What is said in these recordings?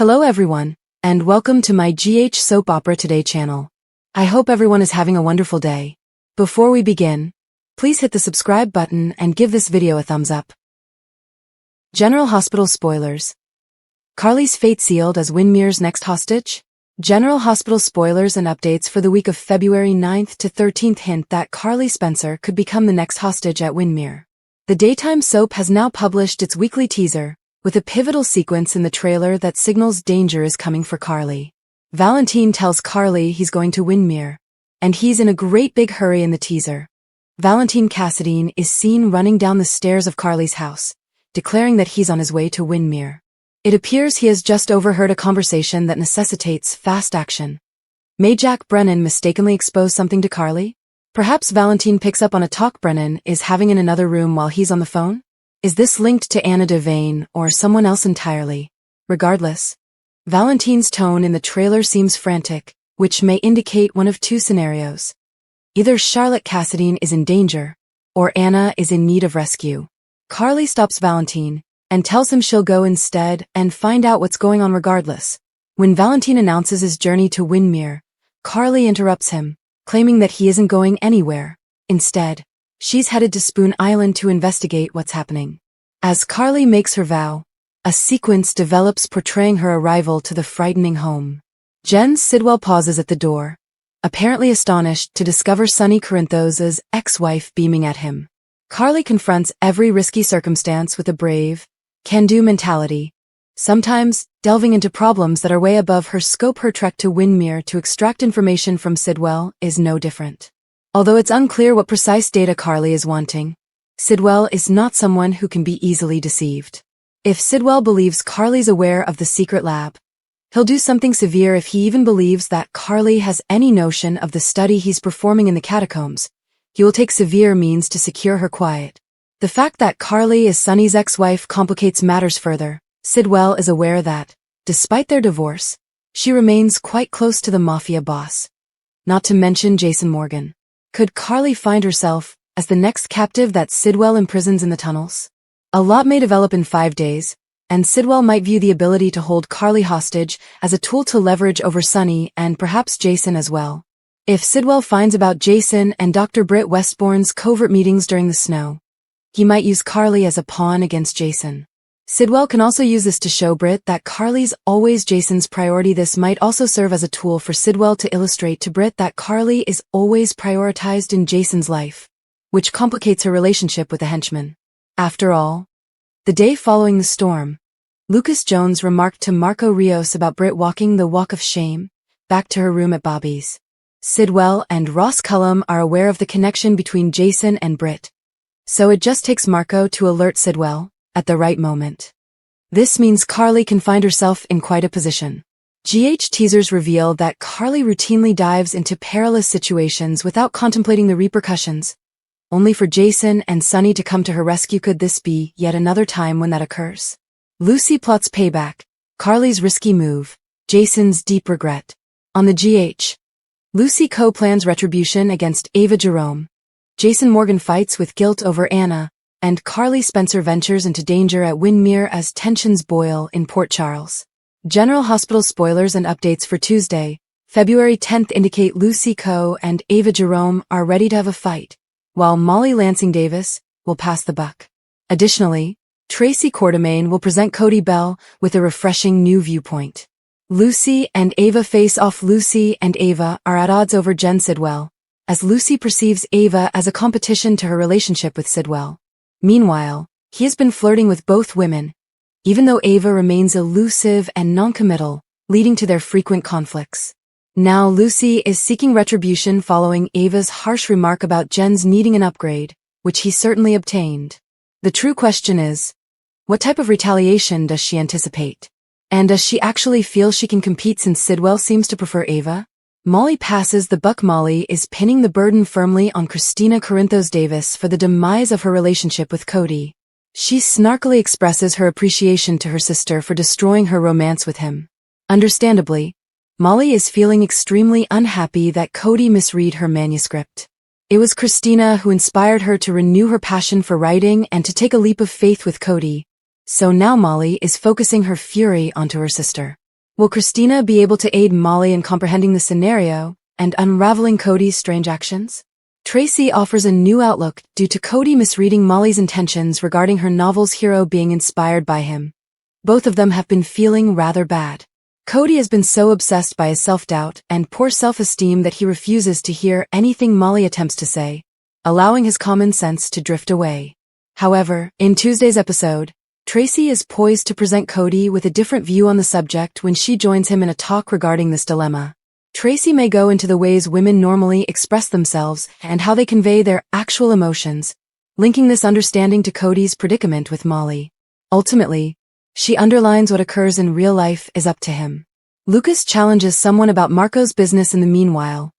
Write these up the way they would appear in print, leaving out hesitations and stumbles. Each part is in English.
Hello everyone, and welcome to my GH Soap Opera Today channel. I hope everyone is having a wonderful day. Before we begin, please hit the subscribe button and give this video a thumbs up. General Hospital spoilers. Carly's fate sealed as Windmir's next hostage? General Hospital spoilers and updates for the week of February 9th to 13th hint that Carly Spencer could become the next hostage at Windmere. The daytime soap has now published its weekly teaser, with a pivotal sequence in the trailer that signals danger is coming for Carly. Valentine tells Carly he's going to Windmere, and he's in a great big hurry in the teaser. Valentine Cassadine is seen running down the stairs of Carly's house, declaring that he's on his way to Windmere. It appears he has just overheard a conversation that necessitates fast action. May Jack Brennan mistakenly expose something to Carly? Perhaps Valentine picks up on a talk Brennan is having in another room while he's on the phone? Is this linked to Anna Devane or someone else entirely? Regardless, Valentine's tone in the trailer seems frantic, which may indicate one of two scenarios. Either Charlotte Cassadine is in danger, or Anna is in need of rescue. Carly stops Valentine and tells him she'll go instead and find out what's going on regardless. When Valentine announces his journey to Windmere, Carly interrupts him, claiming that he isn't going anywhere. Instead, she's headed to Spoon Island to investigate what's happening. As Carly makes her vow, a sequence develops portraying her arrival to the frightening home. Jen Sidwell pauses at the door, apparently astonished to discover Sonny Corinthos' ex-wife beaming at him. Carly confronts every risky circumstance with a brave, can-do mentality, sometimes delving into problems that are way above her scope. Her trek to Windmere to extract information from Sidwell is no different. Although it's unclear what precise data Carly is wanting, Sidwell is not someone who can be easily deceived. If Sidwell believes Carly's aware of the secret lab, he'll do something severe. If he even believes that Carly has any notion of the study he's performing in the catacombs, he will take severe means to secure her quiet. The fact that Carly is Sonny's ex-wife complicates matters further. Sidwell is aware that, despite their divorce, she remains quite close to the mafia boss. Not to mention Jason Morgan. Could Carly find herself as the next captive that Sidwell imprisons in the tunnels? A lot may develop in 5 days, and Sidwell might view the ability to hold Carly hostage as a tool to leverage over Sonny and perhaps Jason as well. If Sidwell finds about Jason and Dr. Britt Westbourne's covert meetings during the snow, he might use Carly as a pawn against Jason. Sidwell can also use this to show Britt that Carly's always Jason's priority. This might also serve as a tool for Sidwell to illustrate to Britt that Carly is always prioritized in Jason's life, which complicates her relationship with the henchman. After all, the day following the storm, Lucas Jones remarked to Marco Rios about Britt walking the walk of shame back to her room at Bobby's. Sidwell and Ross Cullum are aware of the connection between Jason and Britt, so it just takes Marco to alert Sidwell at the right moment. This means Carly can find herself in quite a position. GH teasers reveal that Carly routinely dives into perilous situations without contemplating the repercussions, only for Jason and Sonny to come to her rescue. Could this be yet another time when that occurs? Lucy plots payback, Carly's risky move, Jason's deep regret. On the GH, Lucy co-plans retribution against Ava Jerome. Jason Morgan fights with guilt over Anna, and Carly Spencer ventures into danger at Windmere as tensions boil in Port Charles. General Hospital spoilers and updates for Tuesday, February 10th indicate Lucy Coe and Ava Jerome are ready to have a fight, while Molly Lansing Davis will pass the buck. Additionally, Tracy Quartermain will present Cody Bell with a refreshing new viewpoint. Lucy and Ava face off. Lucy and Ava are at odds over Jen Sidwell, as Lucy perceives Ava as a competition to her relationship with Sidwell. Meanwhile, he has been flirting with both women, even though Ava remains elusive and noncommittal, leading to their frequent conflicts. Now Lucy is seeking retribution following Ava's harsh remark about Jen's needing an upgrade, which he certainly obtained. The true question is, what type of retaliation does she anticipate? And does she actually feel she can compete since Sidwell seems to prefer Ava? Molly passes the buck. Molly is pinning the burden firmly on Christina Corinthos Davis for the demise of her relationship with Cody. She snarkily expresses her appreciation to her sister for destroying her romance with him. Understandably, Molly is feeling extremely unhappy that Cody misread her manuscript. It was Christina who inspired her to renew her passion for writing and to take a leap of faith with Cody, so now Molly is focusing her fury onto her sister. Will Christina be able to aid Molly in comprehending the scenario and unraveling Cody's strange actions? Tracy offers a new outlook due to Cody misreading Molly's intentions regarding her novel's hero being inspired by him. Both of them have been feeling rather bad. Cody has been so obsessed by his self-doubt and poor self-esteem that he refuses to hear anything Molly attempts to say, allowing his common sense to drift away. However, in Tuesday's episode, Tracy is poised to present Cody with a different view on the subject when she joins him in a talk regarding this dilemma. Tracy may go into the ways women normally express themselves and how they convey their actual emotions, linking this understanding to Cody's predicament with Molly. Ultimately, she underlines what occurs in real life is up to him. Lucas challenges someone about Marco's business in the meanwhile.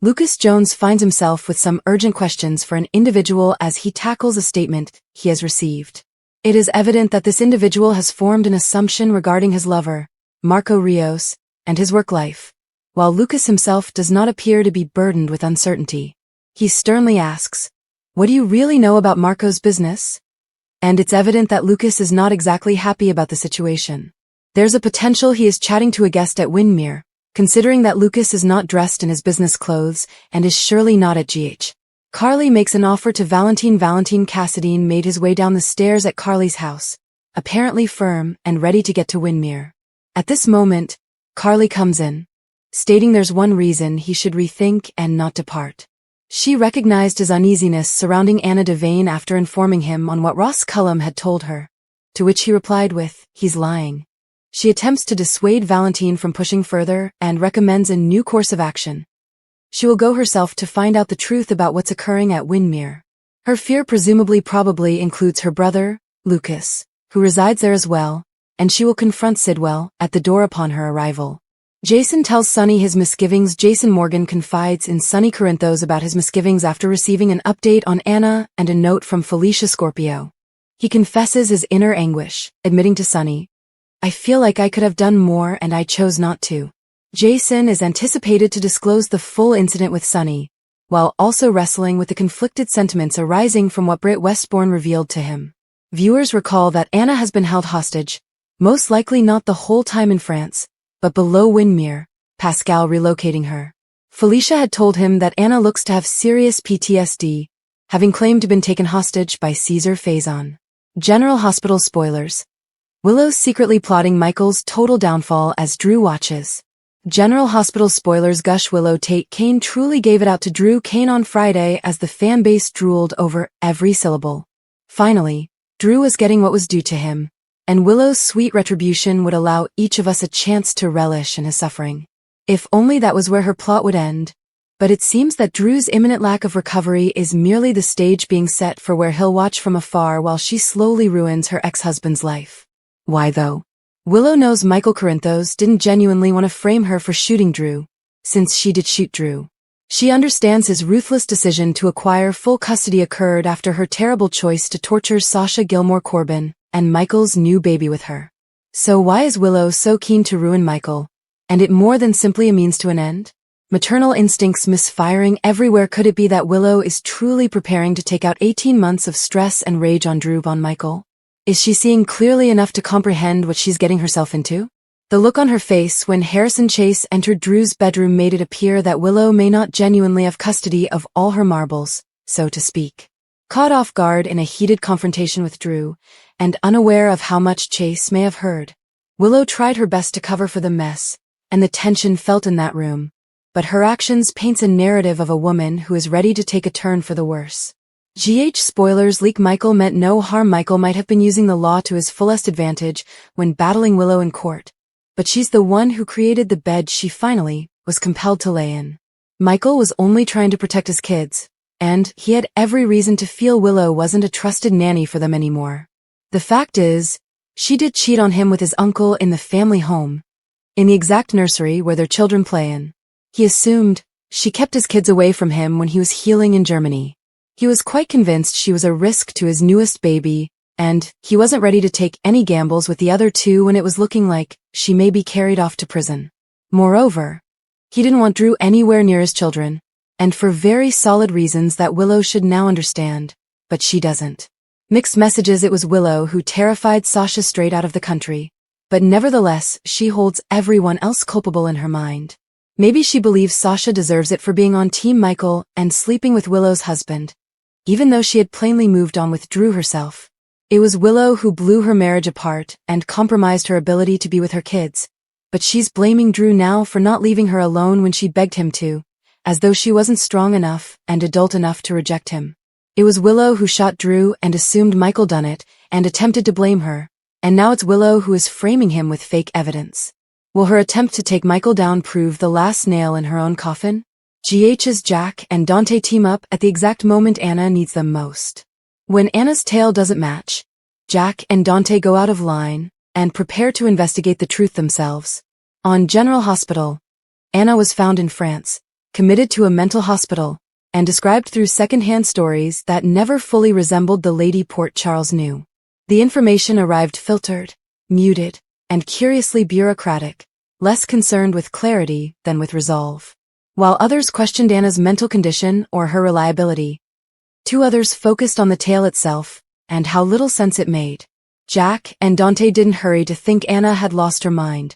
Lucas Jones finds himself with some urgent questions for an individual as he tackles a statement he has received. It is evident that this individual has formed an assumption regarding his lover, Marco Rios, and his work life, while Lucas himself does not appear to be burdened with uncertainty. He sternly asks, "What do you really know about Marco's business?" And it's evident that Lucas is not exactly happy about the situation. There's a potential he is chatting to a guest at Windmir, considering that Lucas is not dressed in his business clothes and is surely not at GH. Carly makes an offer to Valentine. Cassadine made his way down the stairs at Carly's house, apparently firm and ready to get to Windmere. At this moment, Carly comes in, stating there's one reason he should rethink and not depart. She recognized his uneasiness surrounding Anna Devane after informing him on what Ross Cullum had told her, to which he replied with, "He's lying." She attempts to dissuade Valentine from pushing further and recommends a new course of action. She will go herself to find out the truth about what's occurring at Windmere. Her fear probably includes her brother, Lucas, who resides there as well, and she will confront Sidwell at the door upon her arrival. Jason tells Sunny his misgivings. Jason Morgan confides in Sunny Corinthos about his misgivings after receiving an update on Anna and a note from Felicia Scorpio. He confesses his inner anguish, admitting to Sunny, "I feel like I could have done more and I chose not to." Jason is anticipated to disclose the full incident with Sunny, while also wrestling with the conflicted sentiments arising from what Britt Westbourne revealed to him. Viewers recall that Anna has been held hostage, most likely not the whole time in France, but below Windmere, Pascal relocating her. Felicia had told him that Anna looks to have serious PTSD, having claimed to have been taken hostage by Caesar Faison. General Hospital spoilers. Willow secretly plotting Michael's total downfall as Drew watches. General Hospital spoilers. Gush Willow Tate Kane truly gave it out to Drew Kane on Friday as the fan base drooled over every syllable. Finally, Drew was getting what was due to him, and Willow's sweet retribution would allow each of us a chance to relish in his suffering. If only that was where her plot would end. But it seems that Drew's imminent lack of recovery is merely the stage being set for where he'll watch from afar while she slowly ruins her ex-husband's life. Why though? Willow knows Michael Corinthos didn't genuinely want to frame her for shooting Drew, since she did shoot Drew. She understands his ruthless decision to acquire full custody occurred after her terrible choice to torture Sasha Gilmore Corbin and Michael's new baby with her. So why is Willow so keen to ruin Michael? And it more than simply a means to an end? Maternal instincts misfiring everywhere. Could it be that Willow is truly preparing to take out 18 months of stress and rage on Drew von Michael? Is she seeing clearly enough to comprehend what she's getting herself into? The look on her face when Harrison Chase entered Drew's bedroom made it appear that Willow may not genuinely have custody of all her marbles, so to speak. Caught off guard in a heated confrontation with Drew, and unaware of how much Chase may have heard, Willow tried her best to cover for the mess and the tension felt in that room, but her actions paints a narrative of a woman who is ready to take a turn for the worse. GH spoilers leak. Michael meant no harm. Michael might have been using the law to his fullest advantage when battling Willow in court, but she's the one who created the bed she finally was compelled to lay in. Michael was only trying to protect his kids, and he had every reason to feel Willow wasn't a trusted nanny for them anymore. The fact is, she did cheat on him with his uncle in the family home, in the exact nursery where their children play in. He assumed she kept his kids away from him when he was healing in Germany. He was quite convinced she was a risk to his newest baby, and he wasn't ready to take any gambles with the other two when it was looking like she may be carried off to prison. Moreover, he didn't want Drew anywhere near his children, and for very solid reasons that Willow should now understand, but she doesn't. Mixed messages. It was Willow who terrified Sasha straight out of the country. but nevertheless, she holds everyone else culpable in her mind. Maybe she believes Sasha deserves it for being on Team Michael and sleeping with Willow's husband, even though she had plainly moved on with Drew herself. It was Willow who blew her marriage apart and compromised her ability to be with her kids, but she's blaming Drew now for not leaving her alone when she begged him to, as though she wasn't strong enough and adult enough to reject him. It was Willow who shot Drew and assumed Michael done it and attempted to blame her, and now it's Willow who is framing him with fake evidence. Will her attempt to take Michael down prove the last nail in her own coffin? GH's Jack and Dante team up at the exact moment Anna needs them most. When Anna's tale doesn't match, Jack and Dante go out of line and prepare to investigate the truth themselves. On General Hospital, Anna was found in France, committed to a mental hospital, and described through second-hand stories that never fully resembled the Lady Port Charles knew. The information arrived filtered, muted, and curiously bureaucratic, less concerned with clarity than with resolve. While others questioned Anna's mental condition or her reliability, two others focused on the tale itself and how little sense it made. Jack and Dante didn't hurry to think Anna had lost her mind.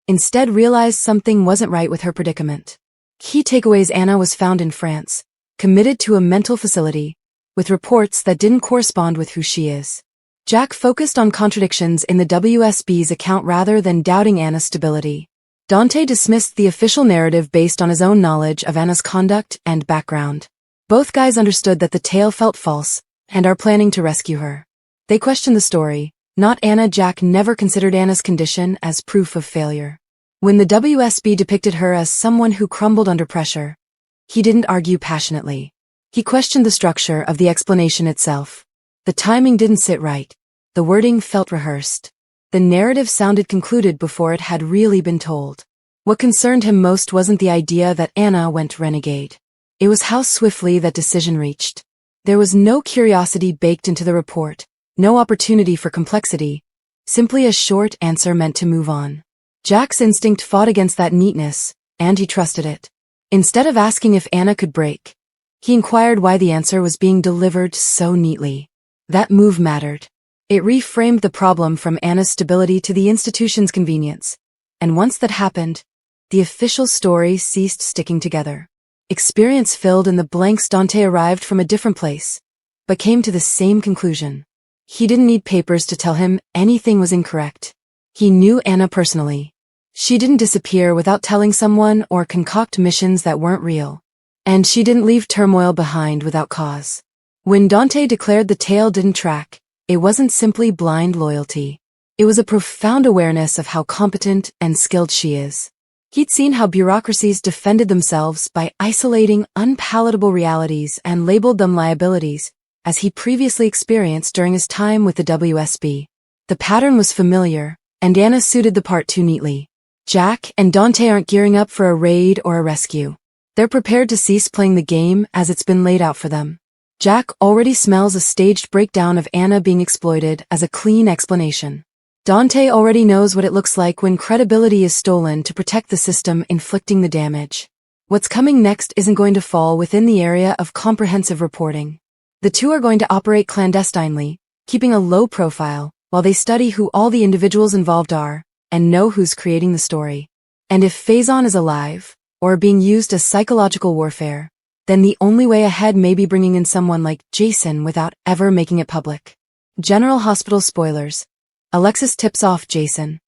Instead realized something wasn't right with her predicament. Key takeaways: Anna was found in France, committed to a mental facility, with reports that didn't correspond with who she is. Jack focused on contradictions in the WSB's account rather than doubting Anna's stability. Dante dismissed the official narrative based on his own knowledge of Anna's conduct and background. Both guys understood that the tale felt false and are planning to rescue her. They questioned the story, not Anna. Jack never considered Anna's condition as proof of failure. When the WSB depicted her as someone who crumbled under pressure, he didn't argue passionately. He questioned the structure of the explanation itself. The timing didn't sit right. The wording felt rehearsed. The narrative sounded concluded before it had really been told. What concerned him most wasn't the idea that Anna went renegade. It was how swiftly that decision reached. There was no curiosity baked into the report, no opportunity for complexity, simply a short answer meant to move on. Jack's instinct fought against that neatness, and he trusted it. Instead of asking if Anna could break, he inquired why the answer was being delivered so neatly. That move mattered. It reframed the problem from Anna's stability to the institution's convenience. And once that happened, the official story ceased sticking together. Experience filled in the blanks. Dante arrived from a different place, but came to the same conclusion. He didn't need papers to tell him anything was incorrect. He knew Anna personally. She didn't disappear without telling someone or concoct missions that weren't real. And she didn't leave turmoil behind without cause. When Dante declared the tale didn't track, it wasn't simply blind loyalty. It was a profound awareness of how competent and skilled she is. He'd seen how bureaucracies defended themselves by isolating unpalatable realities and labeled them liabilities, as he previously experienced during his time with the WSB. The pattern was familiar, and Anna suited the part too neatly. Jack and Dante aren't gearing up for a raid or a rescue. They're prepared to cease playing the game as it's been laid out for them. Jack already smells a staged breakdown of Anna being exploited as a clean explanation. Dante already knows what it looks like when credibility is stolen to protect the system inflicting the damage. What's coming next isn't going to fall within the area of comprehensive reporting. The two are going to operate clandestinely, keeping a low profile, while they study who all the individuals involved are, and know who's creating the story. And if Faison is alive, or being used as psychological warfare, then the only way ahead may be bringing in someone like Jason without ever making it public. General Hospital spoilers. Alexis tips off Jason.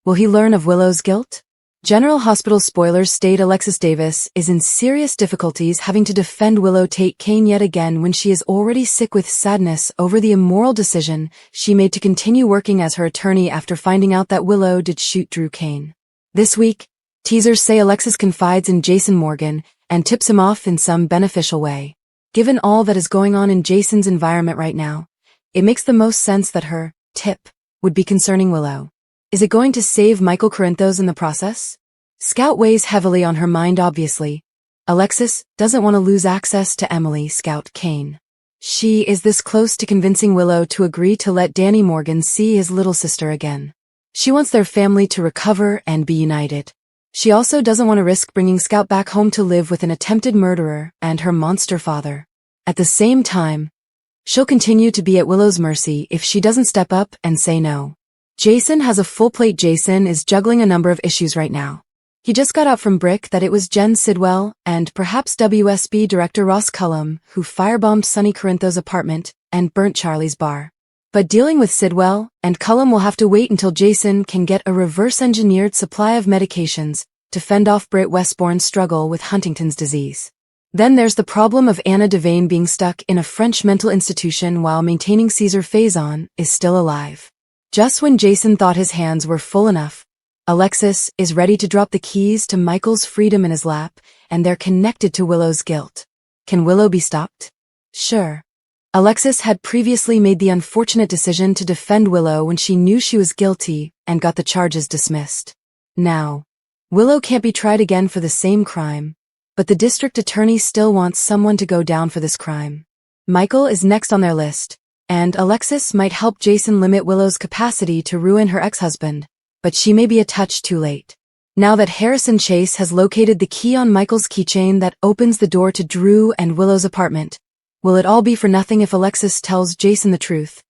Will he learn of Willow's guilt? General Hospital spoilers state Alexis Davis is in serious difficulties having to defend Willow Tate Kane yet again when she is already sick with sadness over the immoral decision she made to continue working as her attorney after finding out that Willow did shoot Drew Kane. This week, teasers say Alexis confides in Jason Morgan and tips him off in some beneficial way. Given all that is going on in Jason's environment right now, it makes the most sense that her tip would be concerning Willow. Is it going to save Michael Corinthos in the process? Scout weighs heavily on her mind obviously. Alexis doesn't want to lose access to Emily Scout Kane. She is this close to convincing Willow to agree to let Danny Morgan see his little sister again. She wants their family to recover and be united. She also doesn't want to risk bringing Scout back home to live with an attempted murderer and her monster father. At the same time, she'll continue to be at Willow's mercy if she doesn't step up and say no. Jason has a full plate. Jason is juggling a number of issues right now. He just got out from Brick that it was Jen Sidwell and perhaps WSB director Ross Cullum who firebombed Sonny Corinthos' apartment and burnt Charlie's bar. But dealing with Sidwell and Cullum will have to wait until Jason can get a reverse-engineered supply of medications to fend off Britt Westbourne's struggle with Huntington's disease. Then there's the problem of Anna Devane being stuck in a French mental institution while maintaining Caesar Faison is still alive. Just when Jason thought his hands were full enough, Alexis is ready to drop the keys to Michael's freedom in his lap, and they're connected to Willow's guilt. Can Willow be stopped? Sure. Alexis had previously made the unfortunate decision to defend Willow when she knew she was guilty and got the charges dismissed. Now, Willow can't be tried again for the same crime, but the district attorney still wants someone to go down for this crime. Michael is next on their list, and Alexis might help Jason limit Willow's capacity to ruin her ex-husband, but she may be a touch too late. Now that Harrison Chase has located the key on Michael's keychain that opens the door to Drew and Willow's apartment, will it all be for nothing if Alexis tells Jason the truth?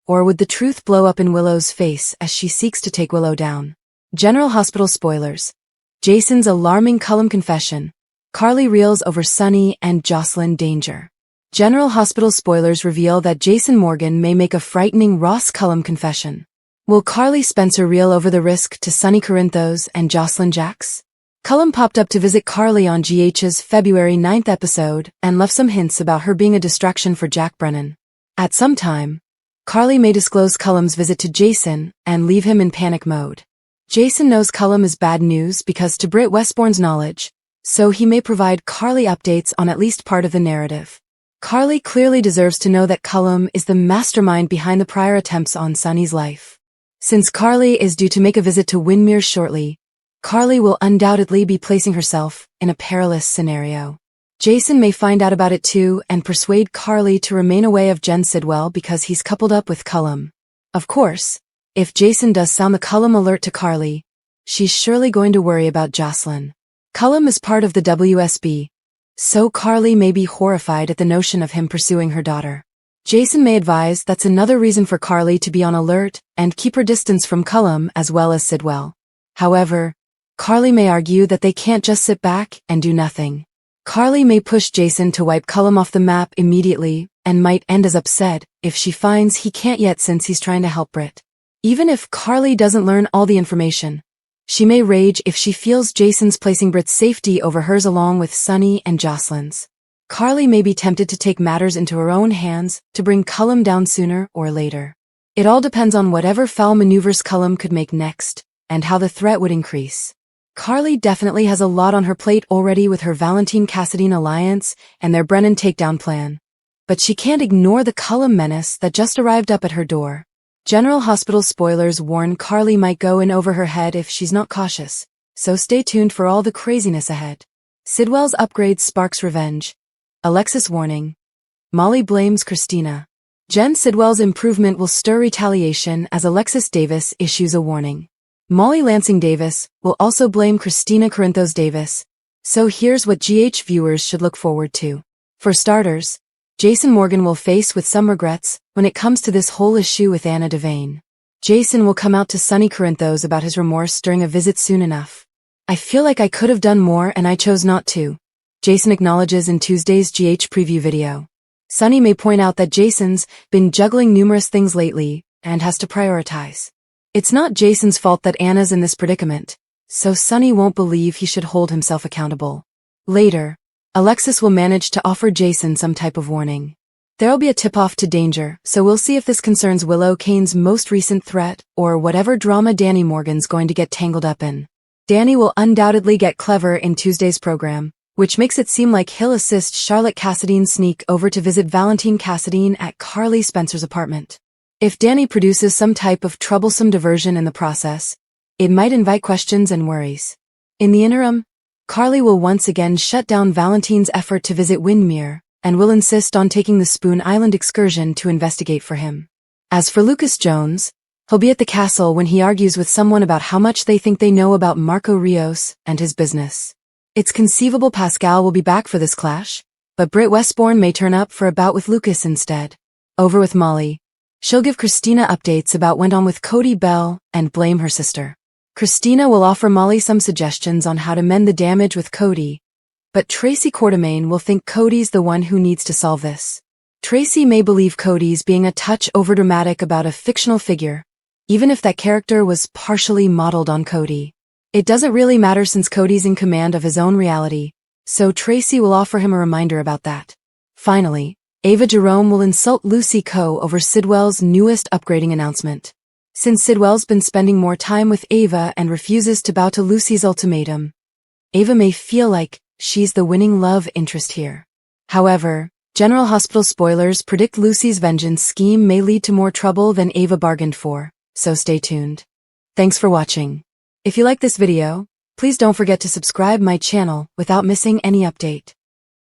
Or would the truth blow up in Willow's face as she seeks to take Willow down? General Hospital spoilers. Jason's alarming Cullum confession. Carly reels over Sonny and Jocelyn danger. General Hospital spoilers reveal that Jason Morgan may make a frightening Ross Cullum confession. Will Carly Spencer reel over the risk to Sonny Corinthos and Jocelyn Jacks? Cullum popped up to visit Carly on GH's February 9th episode and left some hints about her being a distraction for Jack Brennan. At some time, Carly may disclose Cullum's visit to Jason and leave him in panic mode. Jason knows Cullum is bad news because to Britt Westbourne's knowledge, so he may provide Carly updates on at least part of the narrative. Carly clearly deserves to know that Cullum is the mastermind behind the prior attempts on Sonny's life. Since Carly is due to make a visit to Windmir shortly, Carly will undoubtedly be placing herself in a perilous scenario. Jason may find out about it too and persuade Carly to remain away of Jen Sidwell because he's coupled up with Cullum. Of course, if Jason does sound the Cullum alert to Carly, she's surely going to worry about Jocelyn. Cullum is part of the WSB, so Carly may be horrified at the notion of him pursuing her daughter. Jason may advise that's another reason for Carly to be on alert and keep her distance from Cullum as well as Sidwell. However, Carly may argue that they can't just sit back and do nothing. Carly may push Jason to wipe Cullum off the map immediately and might end as upset if she finds he can't yet since he's trying to help Britt. Even if Carly doesn't learn all the information, she may rage if she feels Jason's placing Britt's safety over hers along with Sonny and Jocelyn's. Carly may be tempted to take matters into her own hands to bring Cullum down sooner or later. It all depends on whatever foul maneuvers Cullum could make next, and how the threat would increase. Carly definitely has a lot on her plate already with her Valentine-Cassadine alliance and their Brennan takedown plan. But she can't ignore the Cullum menace that just arrived up at her door. General Hospital spoilers warn Carly might go in over her head if she's not cautious, so stay tuned for all the craziness ahead. Sidwell's upgrade sparks revenge. Alexis warning. Molly blames Christina. Jen Sidwell's improvement will stir retaliation as Alexis Davis issues a warning. Molly Lansing Davis will also blame Christina Corinthos Davis, so here's what GH viewers should look forward to. For starters, Jason Morgan will face with some regrets when it comes to this whole issue with Anna Devane. Jason will come out to Sonny Corinthos about his remorse during a visit soon enough. I feel like I could have done more and I chose not to, Jason acknowledges in Tuesday's GH preview video. Sonny may point out that Jason's been juggling numerous things lately and has to prioritize. It's not Jason's fault that Anna's in this predicament, so Sonny won't believe he should hold himself accountable. Later, Alexis will manage to offer Jason some type of warning. There'll be a tip-off to danger, so we'll see if this concerns Willow Kane's most recent threat or whatever drama Danny Morgan's going to get tangled up in. Danny will undoubtedly get clever in Tuesday's program, which makes it seem like he'll assist Charlotte Cassadine sneak over to visit Valentine Cassadine at Carly Spencer's apartment. If Danny produces some type of troublesome diversion in the process, it might invite questions and worries. In the interim, Carly will once again shut down Valentine's effort to visit Windmir, and will insist on taking the Spoon Island excursion to investigate for him. As for Lucas Jones, he'll be at the castle when he argues with someone about how much they think they know about Marco Rios and his business. It's conceivable Pascal will be back for this clash, but Britt Westbourne may turn up for a bout with Lucas instead. Over with Molly. She'll give Christina updates about what went on with Cody Bell and blame her sister. Christina will offer Molly some suggestions on how to mend the damage with Cody, but Tracy Quartermain will think Cody's the one who needs to solve this. Tracy may believe Cody's being a touch overdramatic about a fictional figure, even if that character was partially modeled on Cody. It doesn't really matter since Cody's in command of his own reality, so Tracy will offer him a reminder about that. Finally, Ava Jerome will insult Lucy Coe over Sidwell's newest upgrading announcement. Since Sidwell's been spending more time with Ava and refuses to bow to Lucy's ultimatum, Ava may feel like she's the winning love interest here. However, General Hospital spoilers predict Lucy's vengeance scheme may lead to more trouble than Ava bargained for, so stay tuned. Thanks for watching. If you like this video, please don't forget to subscribe my channel without missing any update.